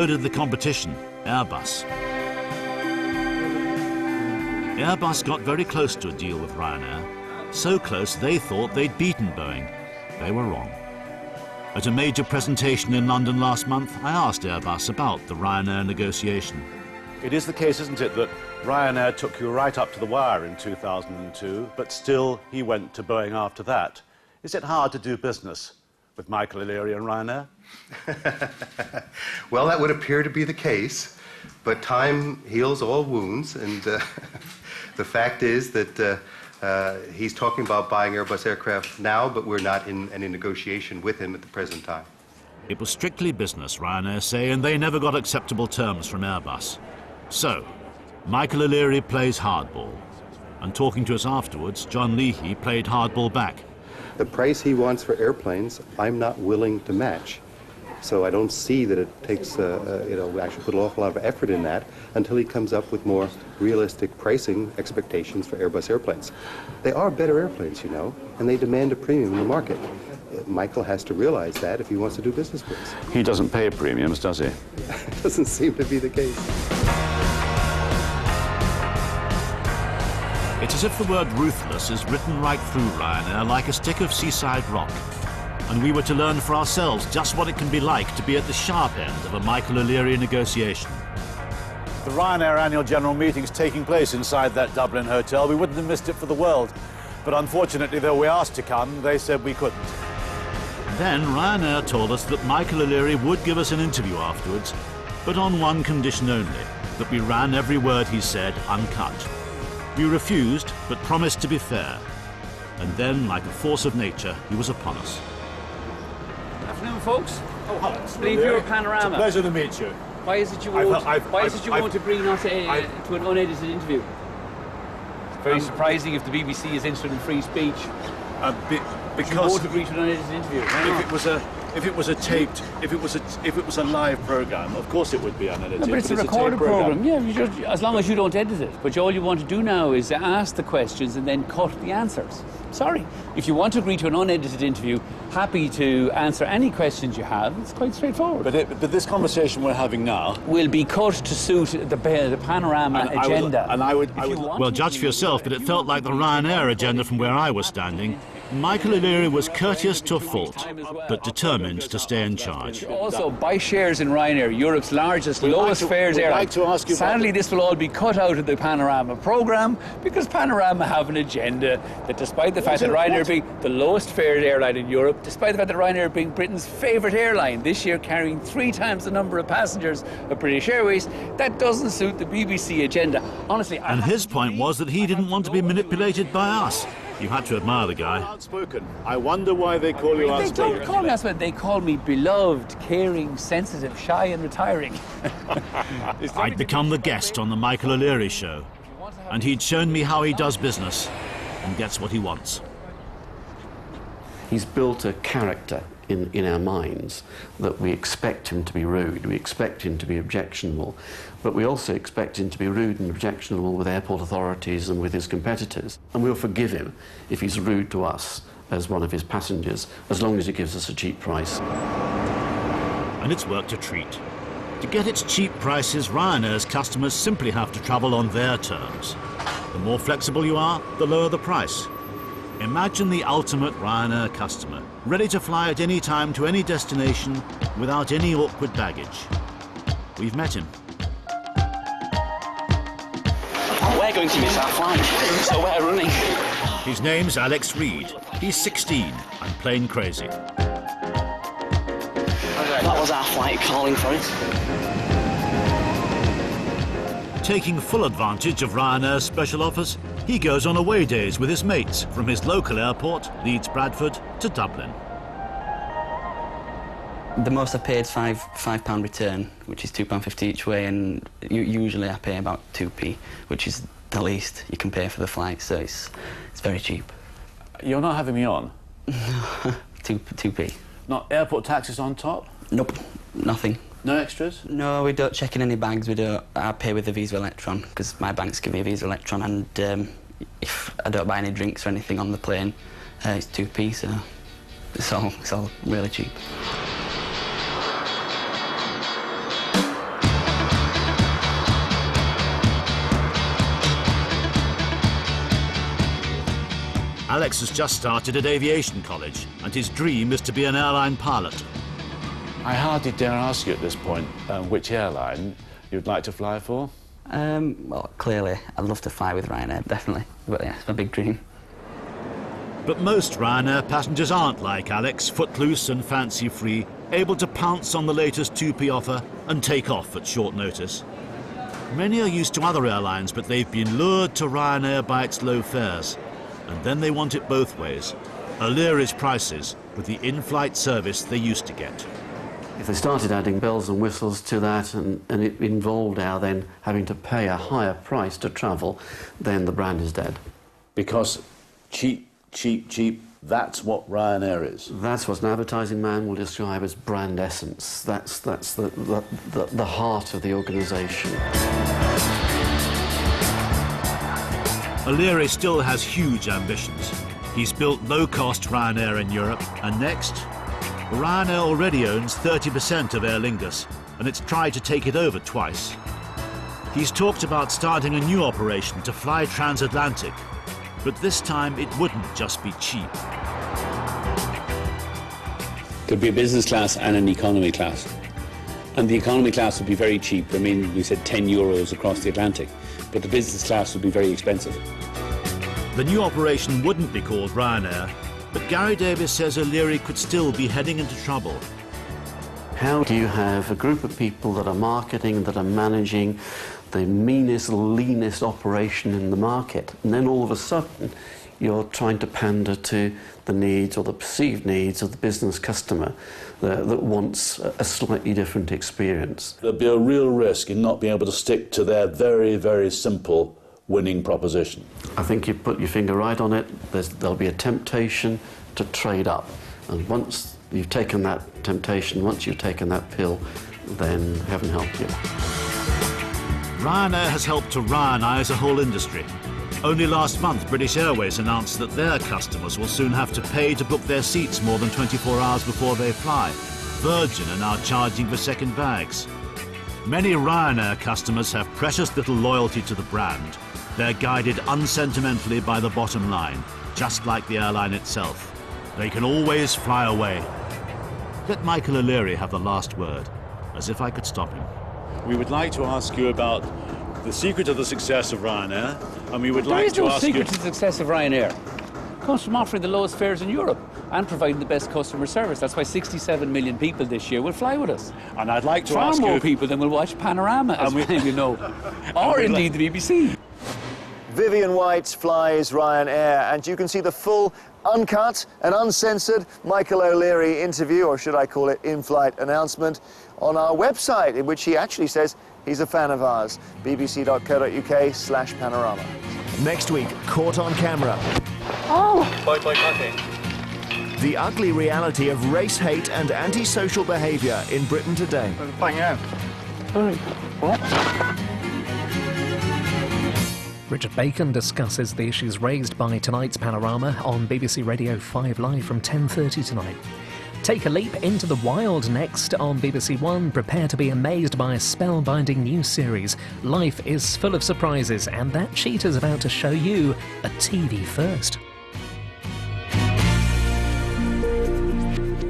So did the competition, Airbus. Airbus got very close to a deal with Ryanair, so close they thought they'd beaten Boeing. They were wrong. At a major presentation in London last month, I asked Airbus about the Ryanair negotiation. It is the case, isn't it, that Ryanair took you right up to the wire in 2002, but still he went to Boeing after that. Is it hard to do business with Michael O'Leary and Ryanair? Well, that would appear to be the case, but time heals all wounds, and the fact is that he's talking about buying Airbus aircraft now, but we're not in any negotiation with him at the present time. It was strictly business, Ryanair say, and they never got acceptable terms from Airbus. So, Michael O'Leary plays hardball. And talking to us afterwards, John Leahy played hardball back. The price he wants for airplanes, I'm not willing to match. So I don't see that it takes, we actually put an awful lot of effort in that until he comes up with more realistic pricing expectations for Airbus airplanes. They are better airplanes, you know, and they demand a premium in the market. Michael has to realize that if he wants to do business with us. He doesn't pay premiums, does he? It doesn't seem to be the case. It's as if the word ruthless is written right through Ryanair like a stick of seaside rock. And we were to learn for ourselves just what it can be like to be at the sharp end of a Michael O'Leary negotiation. The Ryanair annual general meeting's taking place inside that Dublin hotel. We wouldn't have missed it for the world. But unfortunately, though we asked to come, they said we couldn't. Then Ryanair told us that Michael O'Leary would give us an interview afterwards, but on one condition only, that we ran every word he said uncut. We refused, but promised to be fair. And then, like a force of nature, he was upon us. Afternoon, folks. Oh, hi. Leave your panorama. It's a pleasure to meet you. Why is it you won't agree not to an unedited interview? It's very surprising if the BBC is interested in free speech. Because you won't agree to an unedited interview. if it was a live program, of course it would be unedited. No, but it's a recorded program. Yeah, as long as you don't edit it. But all you want to do now is ask the questions and then cut the answers. Sorry. If you want to agree to an unedited interview, happy to answer any questions you have. It's quite straightforward. But this conversation we're having now will be cut to suit the panorama agenda. Well, judge for yourself, but it felt like the Ryanair agenda from where I was standing. Michael O'Leary was courteous to a fault, but determined to stay in charge. Also, buy shares in Ryanair, Europe's largest, lowest fares airline. Sadly, this will all be cut out of the Panorama programme because Panorama have an agenda that, despite the fact that Ryanair being the lowest fared airline in Europe, despite the fact that Ryanair being Britain's favourite airline, this year carrying 3 times the number of passengers of British Airways, that doesn't suit the BBC agenda. Honestly, and his point was that he didn't want to be manipulated by us. You had to admire the guy. Outspoken. I wonder why they call you outspoken. They don't call me outspoken. They call me beloved, caring, sensitive, shy and retiring. I'd become the guest on the Michael O'Leary show, and he'd shown me how he does business and gets what he wants. He's built a character in our minds that we expect him to be rude, we expect him to be objectionable, but we also expect him to be rude and objectionable with airport authorities and with his competitors. And we'll forgive him if he's rude to us as one of his passengers, as long as he gives us a cheap price. And it's worked a treat. To get its cheap prices, Ryanair's customers simply have to travel on their terms. The more flexible you are, the lower the price. Imagine the ultimate Ryanair customer, ready to fly at any time to any destination without any awkward baggage. We've met him. We're going to miss our flight, so we're running. His name's Alex Reed. He's 16 and plane crazy. That was our flight calling for it. Taking full advantage of Ryanair's special offers, he goes on away days with his mates from his local airport, Leeds Bradford, to Dublin. The most I paid is £5 return, which is £2.50 each way, and usually I pay about 2p, which is the least you can pay for the flight, so it's very cheap. You're not having me on? 2p. Not airport taxes on top? Nope, nothing. No extras? No, we don't check in any bags. I pay with the Visa Electron, because my banks give me a Visa Electron, and if I don't buy any drinks or anything on the plane, it's 2p, so it's all really cheap. Alex has just started at aviation college, and his dream is to be an airline pilot. I hardly dare ask you at this point which airline you'd like to fly for. Well, clearly, I'd love to fly with Ryanair, definitely. But yeah, it's my big dream. But most Ryanair passengers aren't like Alex, footloose and fancy-free, able to pounce on the latest 2p offer and take off at short notice. Many are used to other airlines, but they've been lured to Ryanair by its low fares. And then they want it both ways. O'Leary's prices with the in-flight service they used to get. If they started adding bells and whistles to that and it involved our then having to pay a higher price to travel, then the brand is dead. Because cheap, cheap, cheap, that's what Ryanair is. That's what an advertising man will describe as brand essence. That's the heart of the organisation. O'Leary still has huge ambitions. He's built low-cost Ryanair in Europe, and next, Ryanair already owns 30% of Aer Lingus, and it's tried to take it over twice. He's talked about starting a new operation to fly transatlantic, but this time it wouldn't just be cheap. There'd be a business class and an economy class. And the economy class would be very cheap. I mean, we said 10 euros across the Atlantic, but the business class would be very expensive. The new operation wouldn't be called Ryanair, but Gary Davis says O'Leary could still be heading into trouble. How do you have a group of people that are marketing, that are managing the meanest, leanest operation in the market, and then all of a sudden you're trying to pander to the needs or the perceived needs of the business customer that wants a slightly different experience? There'd be a real risk in not being able to stick to their very, very simple winning proposition. I think you put your finger right on it. There'll be a temptation to trade up. And once you've taken that temptation, once you've taken that pill, then heaven help you. Ryanair has helped to Ryanize a whole industry. Only last month, British Airways announced that their customers will soon have to pay to book their seats more than 24 hours before they fly. Virgin are now charging for second bags. Many Ryanair customers have precious little loyalty to the brand. They're guided unsentimentally by the bottom line, just like the airline itself. They can always fly away. Let Michael O'Leary have the last word, as if I could stop him. We would like to ask you about the secret of the success of Ryanair, and we would like to ask you... There is no secret to the success of Ryanair. It comes from offering the lowest fares in Europe and providing the best customer service. That's why 67 million people this year will fly with us. And I'd like to far ask you... more people than will watch Panorama, as you know, or indeed the BBC. Vivian White flies Ryanair, and you can see the full, uncut and uncensored Michael O'Leary interview, or should I call it in-flight announcement, on our website, in which he actually says he's a fan of ours, bbc.co.uk/panorama. Next week, caught on camera. Oh! Bye-bye coffee. The ugly reality of race hate and antisocial behaviour in Britain today. Bang out. Richard Bacon discusses the issues raised by tonight's Panorama on BBC Radio 5 Live from 10:30 tonight. Take a leap into the wild next on BBC One. Prepare to be amazed by a spellbinding new series. Life is full of surprises, and that cheetah's about to show you a TV first.